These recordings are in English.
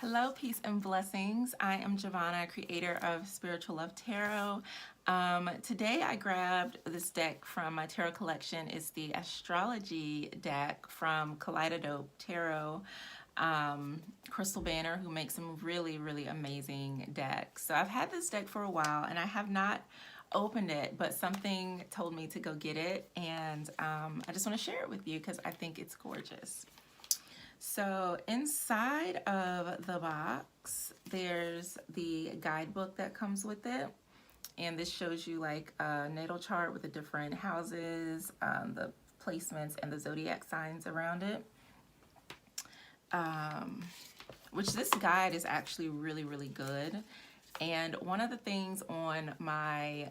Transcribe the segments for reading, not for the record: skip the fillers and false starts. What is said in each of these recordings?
Hello, peace and blessings. I am Jovhannah, creator of Spiritual Love Tarot. Today I grabbed this deck from my tarot collection. It's the Astrology deck from Kaleidadope Tarot, Crystal Banner, who makes some really amazing decks. So I've had this deck for a while and I have not opened it, but something told me to go get it, and I just want to share it with you because I think it's gorgeous. So inside of the box, there's the guidebook that comes with it. And this shows you like a natal chart with the different houses, the placements, and the zodiac signs around it. Which this guide is actually really good. And one of the things on my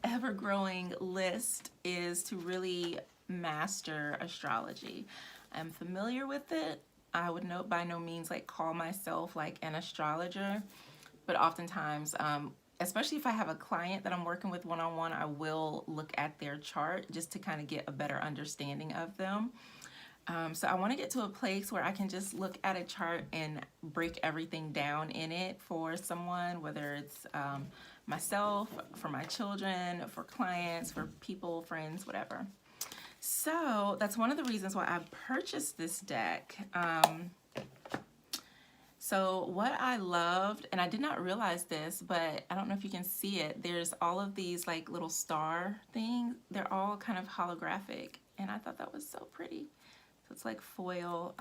ever-growing list is to really master astrology. I'm familiar with it. I would by no means like call myself like an astrologer, but oftentimes, especially if I have a client that I'm working with one-on-one, I will look at their chart just to kind of get a better understanding of them. So I want to get to a place where I can just look at a chart and break everything down in it for someone, whether it's myself, for my children, for clients, for people, friends, whatever. So that's one of the reasons why I purchased this deck. So what I loved, and I did not realize this, but I don't know if you can see it, there's all of these like little star things. They're all kind of holographic, and I thought that was so pretty. So it's like foil.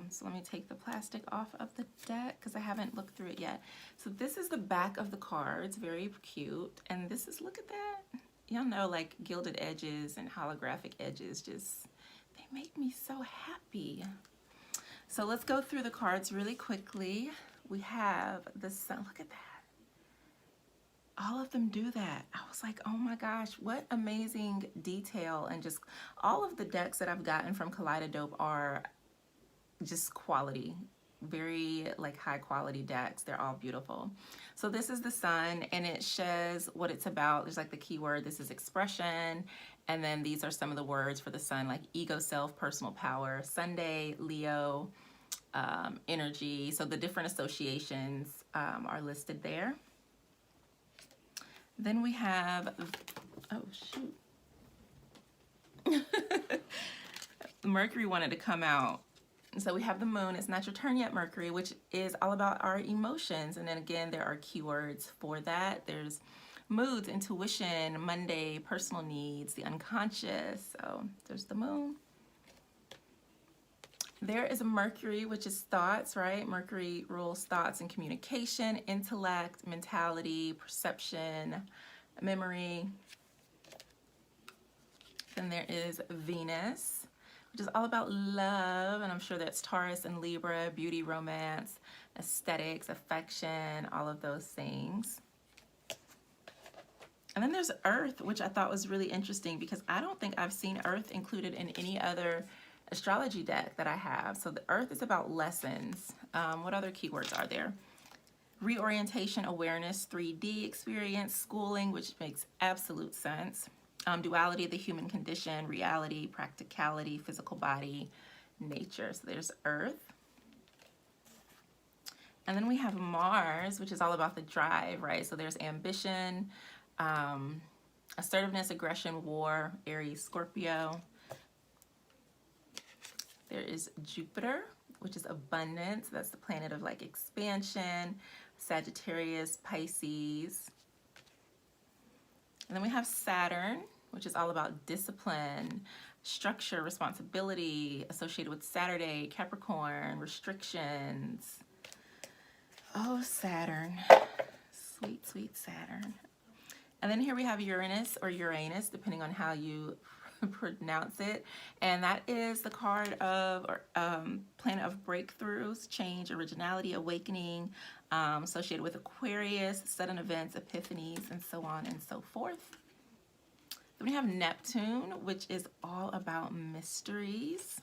So let me take the plastic off of the deck because I haven't looked through it yet. So this is the back of the cards, very cute. And this is, look at that. Y'all know like gilded edges and holographic edges, just, they make me so happy. So let's go through the cards really quickly. We have the sun, look at that. All of them do that. I was like, oh my gosh, what amazing detail. And just all of the decks that I've gotten from Kaleidadope are just quality. Very like high quality decks. They're all beautiful. So this is the sun, and it says what it's about. There's like the keyword, this is expression, and then these are some of the words for the sun, like ego, self, personal power, Sunday, Leo, energy. So the different associations are listed there. Then we have, oh shoot, Mercury wanted to come out. So we have the moon, it's not your turn yet, Mercury, which is all about our emotions. And then again, there are keywords for that. There's moods, intuition, Monday, personal needs, the unconscious. So there's the moon. There is a Mercury, which is thoughts, right? Mercury rules thoughts and communication, intellect, mentality, perception, memory. Then there is Venus, which is all about love, and I'm sure that's Taurus and Libra, beauty, romance, aesthetics, affection, all of those things. And then there's Earth, which I thought was really interesting because I don't think I've seen Earth included in any other astrology deck that I have. So the Earth is about lessons. What other keywords are there? Reorientation, awareness, 3D experience, schooling, which makes absolute sense. Duality of the human condition, reality, practicality, physical body, nature. So there's Earth. And then we have Mars, which is all about the drive, right? So there's ambition, assertiveness, aggression, war, Aries, Scorpio. There is Jupiter, which is abundance. That's the planet of like expansion, Sagittarius, Pisces. And then we have Saturn, which is all about discipline, structure, responsibility, associated with Saturday, Capricorn, restrictions. Oh, Saturn. Sweet, sweet Saturn. And then here we have Uranus or Uranus, depending on how you pronounce it. And that is the card of planet of breakthroughs, change, originality, awakening, associated with Aquarius, sudden events, epiphanies, and so on and so forth. Then we have Neptune, which is all about mysteries,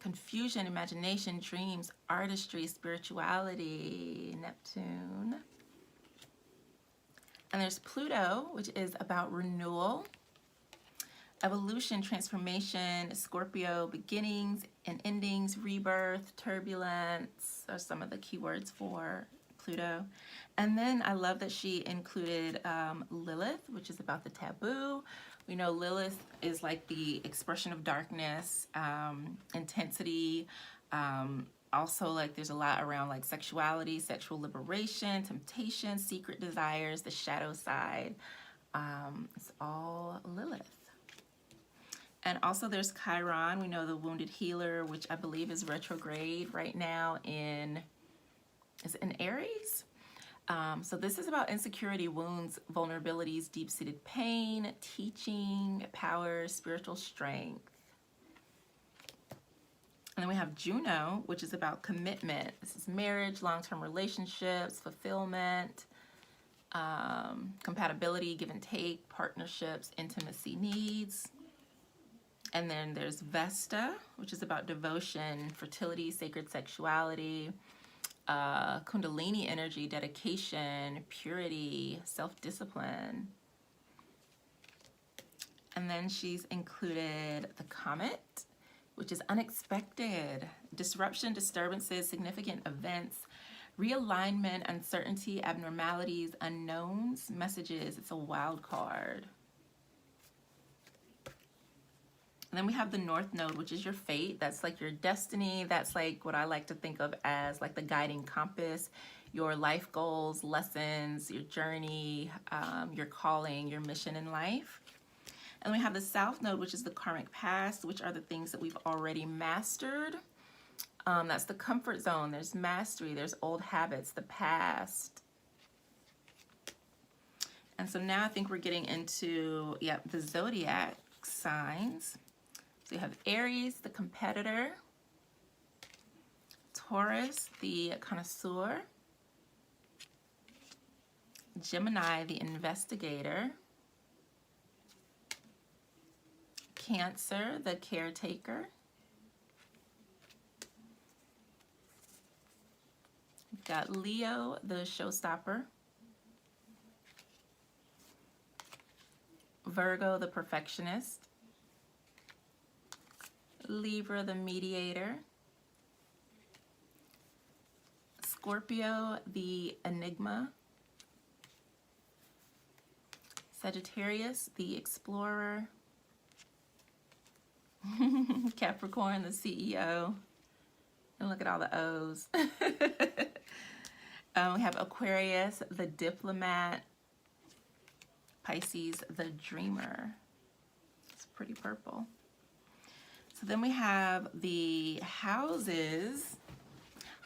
confusion, imagination, dreams, artistry, spirituality, Neptune. And there's Pluto, which is about renewal, evolution, transformation, Scorpio, beginnings and endings, rebirth, turbulence are some of the keywords for Pluto. And then I love that she included Lilith, which is about the taboo. We know Lilith is like the expression of darkness, intensity. Also, like there's a lot around like sexuality, sexual liberation, temptation, secret desires, the shadow side. It's all Lilith. And also there's Chiron. We know the wounded healer, which I believe is retrograde right now is it in Aries? So this is about insecurity, wounds, vulnerabilities, deep-seated pain, teaching, power, spiritual strength. And then we have Juno, which is about commitment. This is marriage, long-term relationships, fulfillment, compatibility, give and take, partnerships, intimacy needs. And then there's Vesta, which is about devotion, fertility, sacred sexuality, Kundalini energy, dedication, purity, self-discipline. And then she's included the Comet, which is unexpected, disruption, disturbances, significant events, realignment, uncertainty, abnormalities, unknowns, messages. It's a wild card. And then we have the North Node, which is your fate. That's like your destiny. That's like what I like to think of as like the guiding compass, your life goals, lessons, your journey, your calling, your mission in life. And we have the South Node, which is the karmic past, which are the things that we've already mastered. That's the comfort zone. There's mastery. There's old habits, the past. And so now I think we're getting into, the Zodiac signs. So you have Aries, the competitor, Taurus, the connoisseur, Gemini, the investigator, Cancer, the caretaker, we've got Leo, the showstopper, Virgo, the perfectionist, Libra, the mediator, Scorpio, the enigma, Sagittarius, the explorer, Capricorn, the CEO, and look at all the O's. We have Aquarius, the diplomat, Pisces, the dreamer. It's pretty purple. So then we have the houses.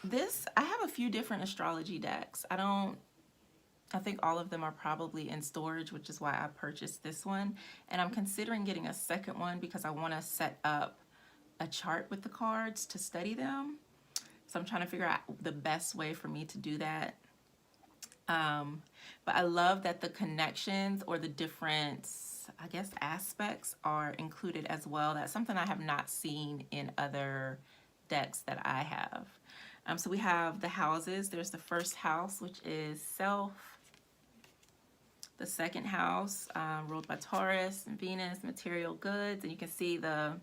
I have a few different astrology decks. I think all of them are probably in storage, which is why I purchased this one. And I'm considering getting a second one because I want to set up a chart with the cards to study them. So I'm trying to figure out the best way for me to do that. But I love that the connections or the different, I guess, aspects are included as well. That's something I have not seen in other decks that I have. So we have the houses. There's the first house, which is self. The second house, ruled by Taurus and Venus, material goods. And you can see the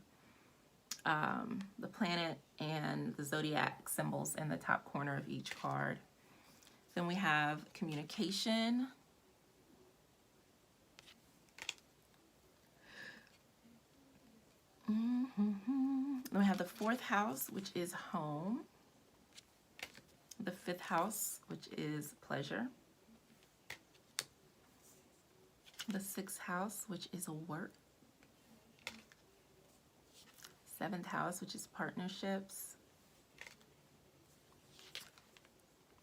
planet and the zodiac symbols in the top corner of each card. Then we have communication. Then we have the fourth house, which is home. The fifth house, which is pleasure. The sixth house, which is work. Seventh house, which is partnerships.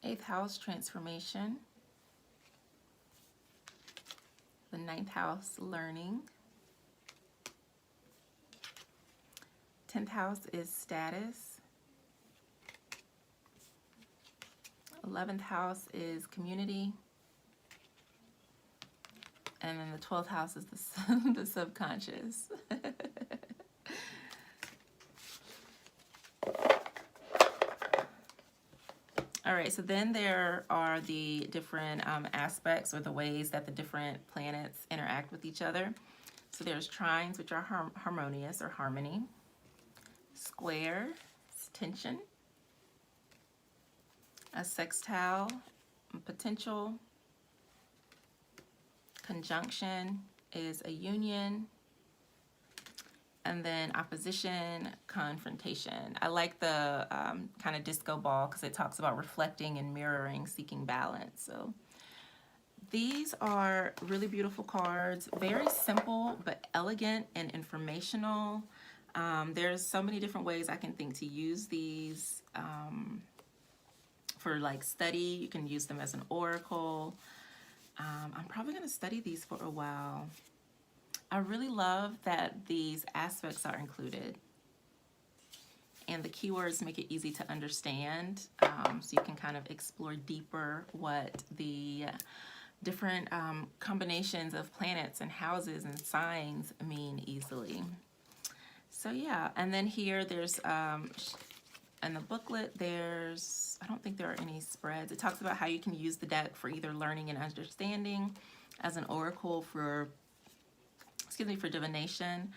Eighth house, transformation. The ninth house, learning. 10th house is status. 11th house is community. And then the 12th house is the subconscious. All right, so then there are the different aspects or the ways that the different planets interact with each other. So there's trines, which are harmonious or harmony. Square is tension. A sextile, potential. Conjunction is a union. And then opposition, confrontation. I like the kind of disco ball because it talks about reflecting and mirroring, seeking balance. So these are really beautiful cards, very simple but elegant and informational. There's so many different ways I can think to use these for like study. You can use them as an oracle. I'm probably going to study these for a while. I really love that these aspects are included. And the keywords make it easy to understand. So you can kind of explore deeper what the different combinations of planets and houses and signs mean easily. So yeah, and then here there's, in the booklet, there's, I don't think there are any spreads. It talks about how you can use the deck for either learning and understanding, as an oracle for, for divination,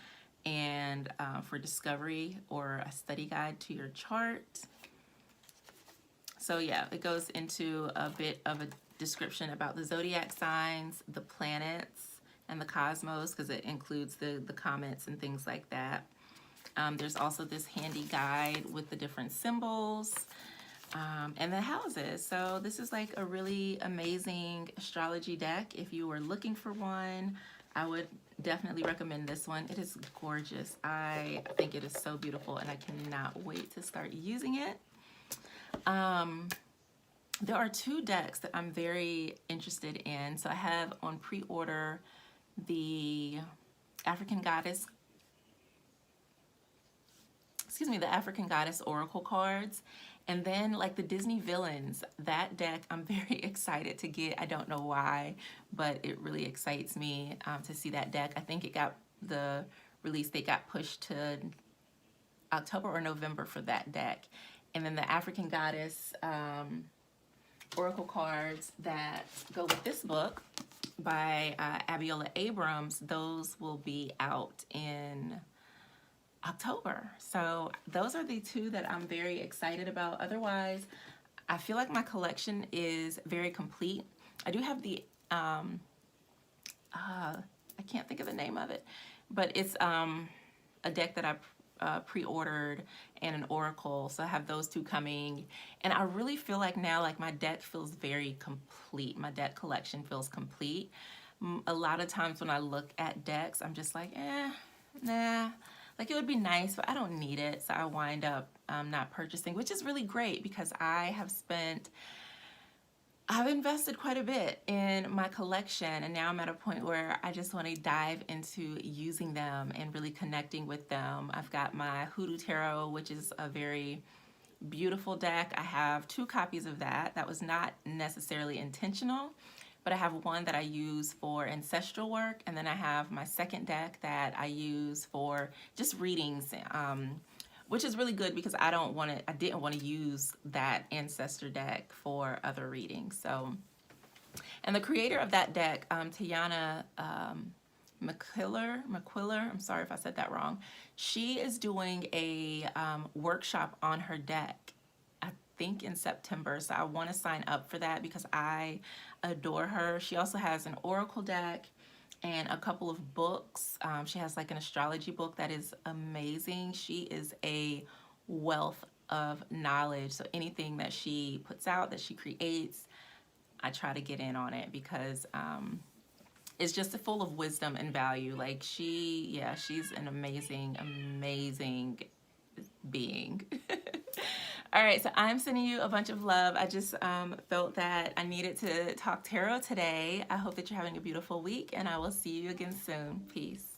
and for discovery or a study guide to your chart. So yeah, it goes into a bit of a description about the zodiac signs, the planets, and the cosmos, because it includes the comets and things like that. There's also this handy guide with the different symbols and the houses. So this is like a really amazing astrology deck. If you were looking for one, I would definitely recommend this one. It is gorgeous. I think it is so beautiful, and I cannot wait to start using it. There are two decks that I'm very interested in. So I have on pre-order the African Goddess, the African Goddess Oracle cards. And then like the Disney Villains, that deck I'm very excited to get. I don't know why, but it really excites me to see that deck. I think it got, the release date got pushed to October or November for that deck. And then the African Goddess Oracle cards that go with this book by Abiola Abrams, those will be out in October. So those are the two that I'm very excited about. Otherwise, I feel like my collection is very complete. I do have the, I can't think of the name of it, but it's a deck that I pre-ordered and an oracle. So I have those two coming. And I really feel like now, like my deck feels very complete. My deck collection feels complete. A lot of times when I look at decks, I'm just like, nah. Like it would be nice, but I don't need it. So I wind up not purchasing, which is really great because I've invested quite a bit in my collection, and now I'm at a point where I just want to dive into using them and really connecting with them. I've got my Hoodoo Tarot, which is a very beautiful deck. I have 2 copies of that. That was not necessarily intentional, but I have one that I use for ancestral work, and then I have my second deck that I use for just readings, which is really good because I didn't want to use that ancestor deck for other readings. So, and the creator of that deck, Tiana McQuiller, I'm sorry if I said that wrong. She is doing a workshop on her deck, I think in September. So I want to sign up for that because I adore her. She also has an oracle deck and a couple of books. She has like an astrology book that is amazing. She is a wealth of knowledge. So anything that she puts out, that she creates, I try to get in on it because it's just full of wisdom and value. Like she's an amazing being. All right, so I'm sending you a bunch of love. I just felt that I needed to talk tarot today. I hope that you're having a beautiful week, and I will see you again soon. Peace.